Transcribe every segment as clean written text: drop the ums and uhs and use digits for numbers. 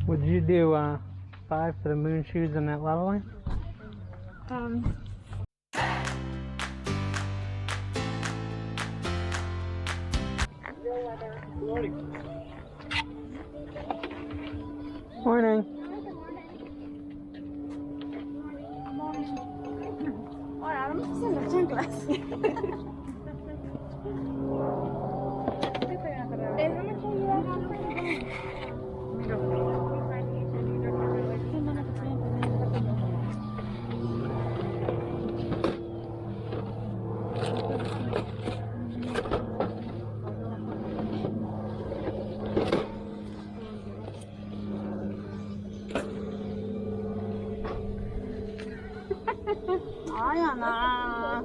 Would you do 5 for the moon shoes and that leveling? Morning. Ahora vamos haciendo chanclas. Ay, Ana.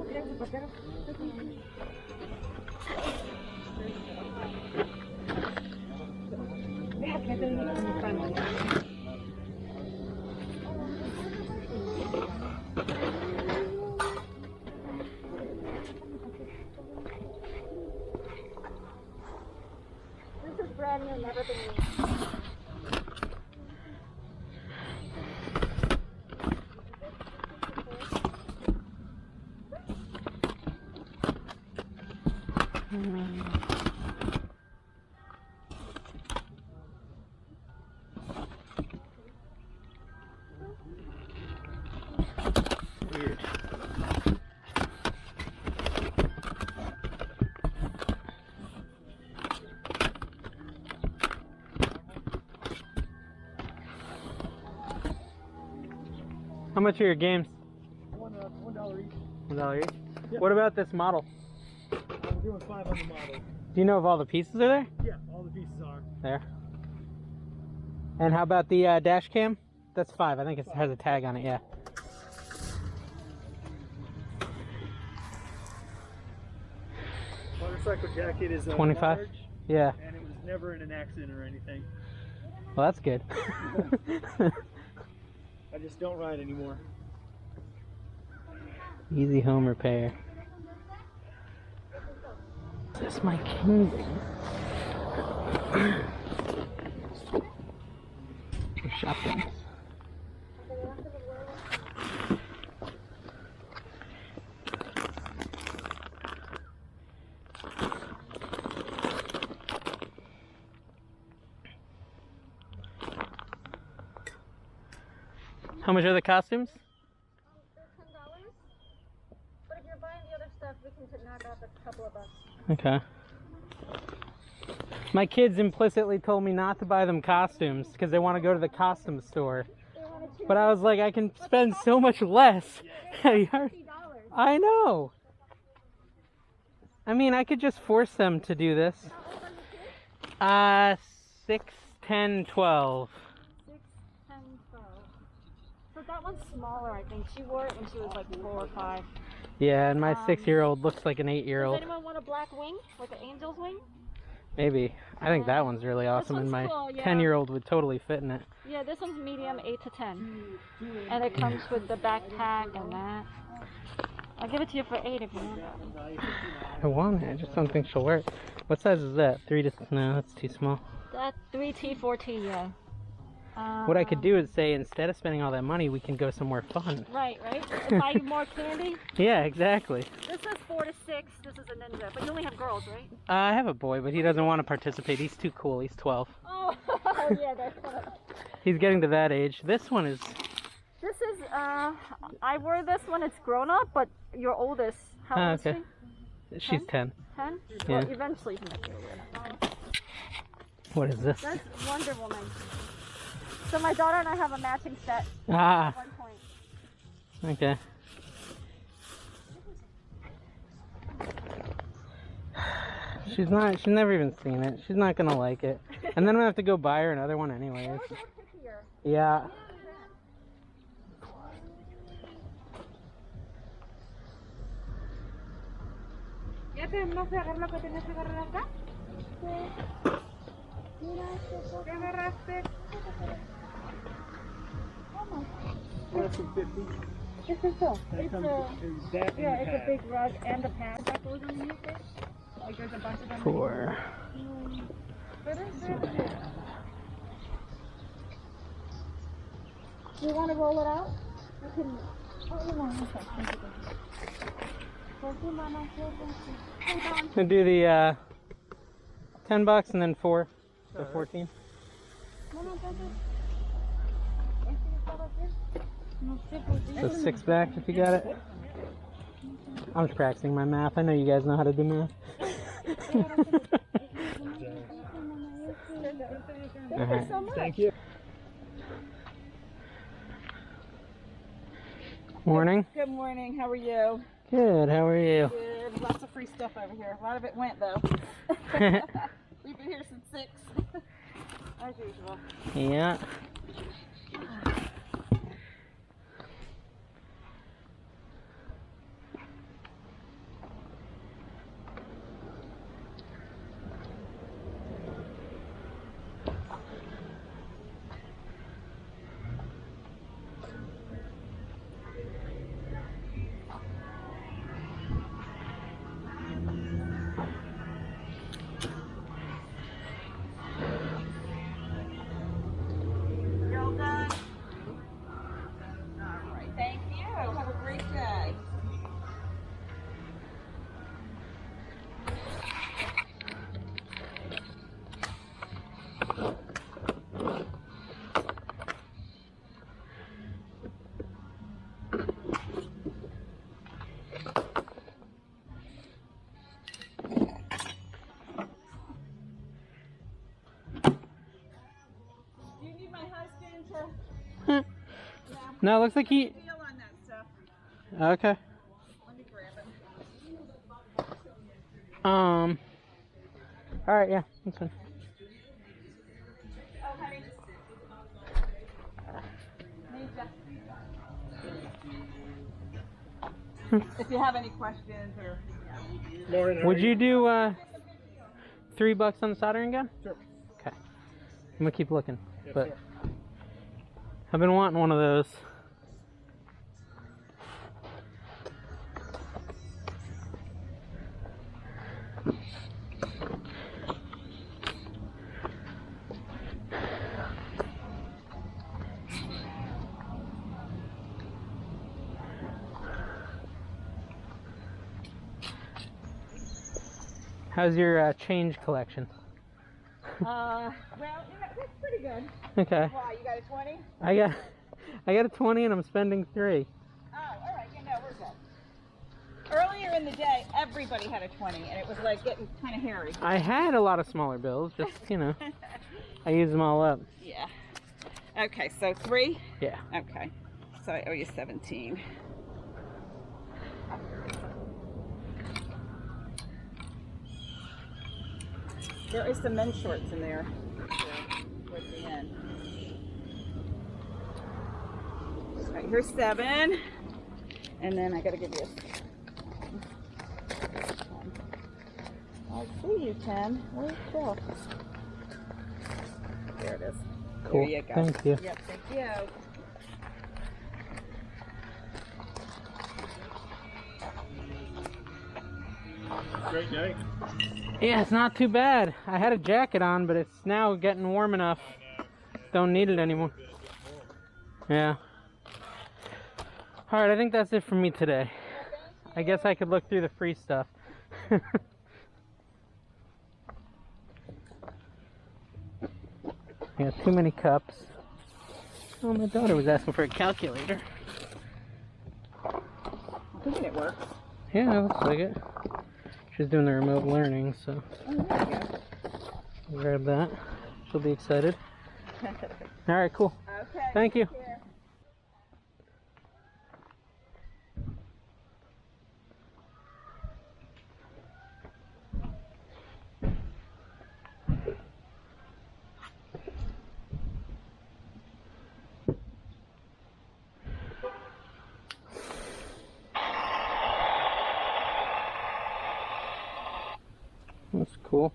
This is brand new, never been used. Weird. How much are your games? $1 each. $1 each? Yep. What about this model? We're doing 5 on the model. Do you know if all the pieces are there? Yeah, all the pieces are. There. And how about the dash cam? That's 5. I think it has a tag on it, yeah. Motorcycle jacket is 25? large, Yeah. and it was never in an accident or anything. Well, that's good. I just don't ride anymore. Easy home repair. This is my kingdom. For shopping. How much are the costumes? They're $10. But if you're buying the other stuff, we can knock off a couple of bucks. Okay. My kids implicitly told me not to buy them costumes because they want to go to the costume store. But I was like, I can spend so much less. I know. I mean, I could just force them to do this. 6, 10, 12. 6, 10, 12. So that one's smaller, I think. She wore it when she was like 4 or 5. Yeah, and my 6-year-old looks like an Does 8-year-old. anyone want a black wing? Like an angel's wing? Maybe. I think that one's really awesome, and my one's cool, yeah. 10-year-old would totally fit in it. Yeah, this one's medium, 8 to 10. And it comes with the backpack and that. I'll give it to you for 8 if you want that. I want it. I just don't think she'll wear it. What size is that? 3 to... No, that's too small. That 3T, 4T, yeah. What I could do is say, instead of spending all that money, we can go somewhere fun. Right. Buy more candy. Yeah, exactly. This is 4 to 6. This is a ninja. But you only have girls, right? I have a boy, but he doesn't want to participate. He's too cool. He's 12. Oh, yeah, that's He's getting to that age. This one is... This is, I wore this one. It's grown up, but your oldest, how old is she? She's 10. 10? Yeah. Well, eventually she might be older. What is this? That's Wonder Woman. So my daughter and I have a matching set Ah, at one point. okay. She's never even seen it. She's not gonna like it. And then I'm gonna have to go buy her another one anyways. Yeah. ¿Ya tenemos que agarrar lo que tienes que agarrar acá? ¿Qué agarraste? That's some 50. ¿Qué es eso? That It's comes, a, is that in yeah, the it's a pack. big rug and a pad that goes underneath it. Like There's a bunch of them. 4. But do you want to roll it out? You can. Oh, you want okay. We'll do the $10 and then 4, so 14. So 6 back if you got it. I'm just practicing my math. I know you guys know how to do math. Alright. Thank you. Morning. Good morning. How are you? Good. How are you? Good. Lots of free stuff over here. A lot of it went though. We've been here since 6, as usual. Yeah. You're all done? All right. Thank you. Have a great day. Do you need my husband to No, it looks like he. deal on that stuff? Okay. Let me grab him. Alright, yeah, that's fine. Oh, honey. If you have any questions or Lauren, how Would are you do $3 on the soldering gun? Sure. Okay. I'm gonna keep looking, Yes, but sir. I've been wanting one of those. How's your change collection? well, that's pretty good. Okay. Why, you got a 20? I got a 20 and I'm spending 3. Oh, all right, we're good. Earlier in the day, everybody had a 20, and it was like getting kind of hairy. I had a lot of smaller bills, just, you know, I used them all up. Yeah. Okay, so 3? Yeah. Okay. So I owe you 17. There is some men's shorts in there towards the end. All right, here's 7. And then I gotta give you I see you, 10. Where's it go? There it is. Cool. There you go. Thank you. Yep, thank you. Great day. Yeah, it's not too bad. I had a jacket on, but it's now getting warm enough. Don't need it anymore. Yeah. Alright, I think that's it for me today. I guess I could look through the free stuff. I got too many cups. Oh, my daughter was asking for a calculator. I'm thinking it works. Yeah, it looks like it. She's doing the remote learning, so Oh, there you go. I'll grab that. She'll be excited. Alright, cool. Okay. Thank you. take care. That's cool.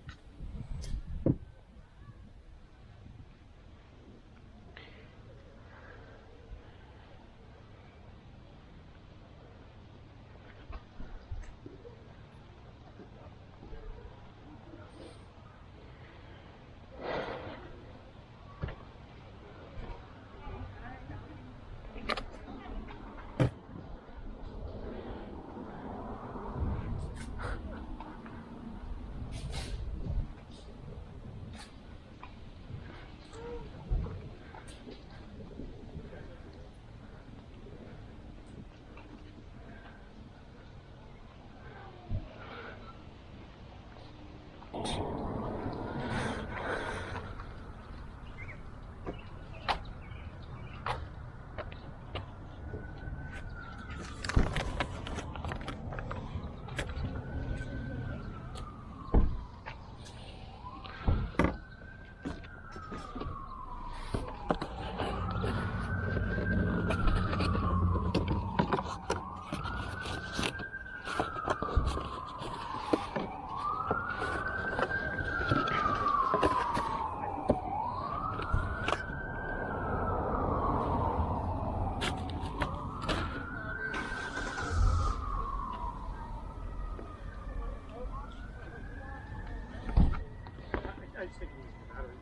I just think it was the battery.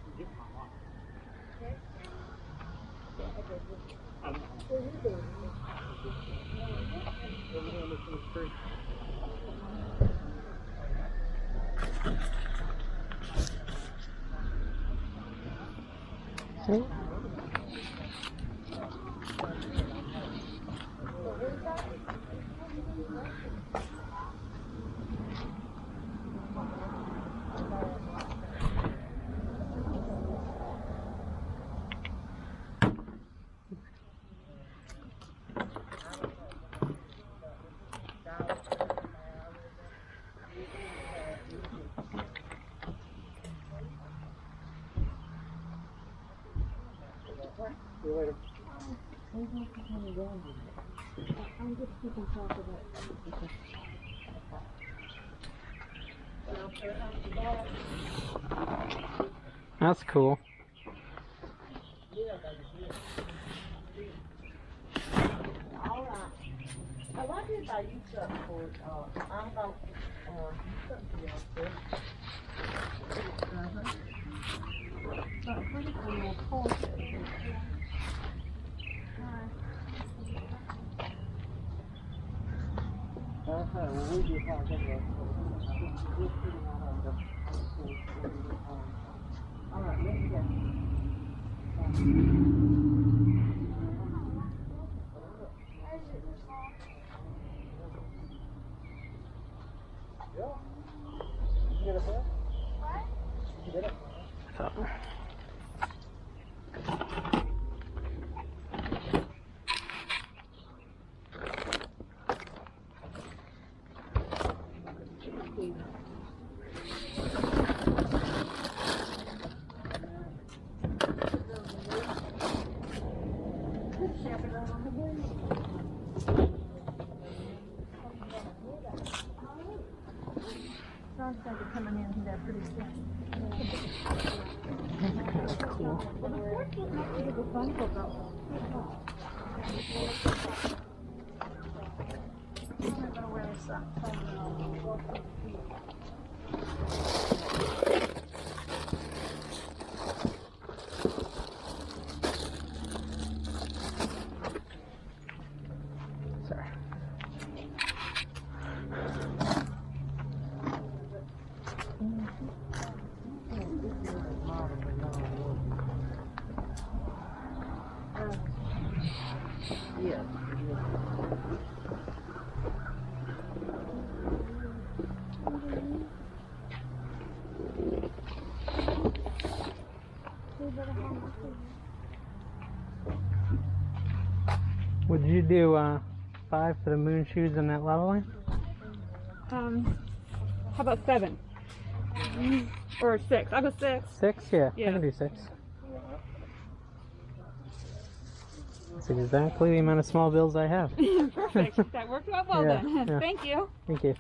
You get my mom. Over there, looking at the tree. See? See you later. That's cool. I wonder if I use up for, I'm about, So. Coming in there pretty soon. That's kind of cool. Sorry. Would you do 5 for the moon shoes in that leveling? How about 7? Or 6? I'll go 6. 6? Yeah, I Yeah. can do 6. That's exactly the amount of small bills I have. Perfect. That worked out well Yeah, then. yeah. Thank you. Thank you.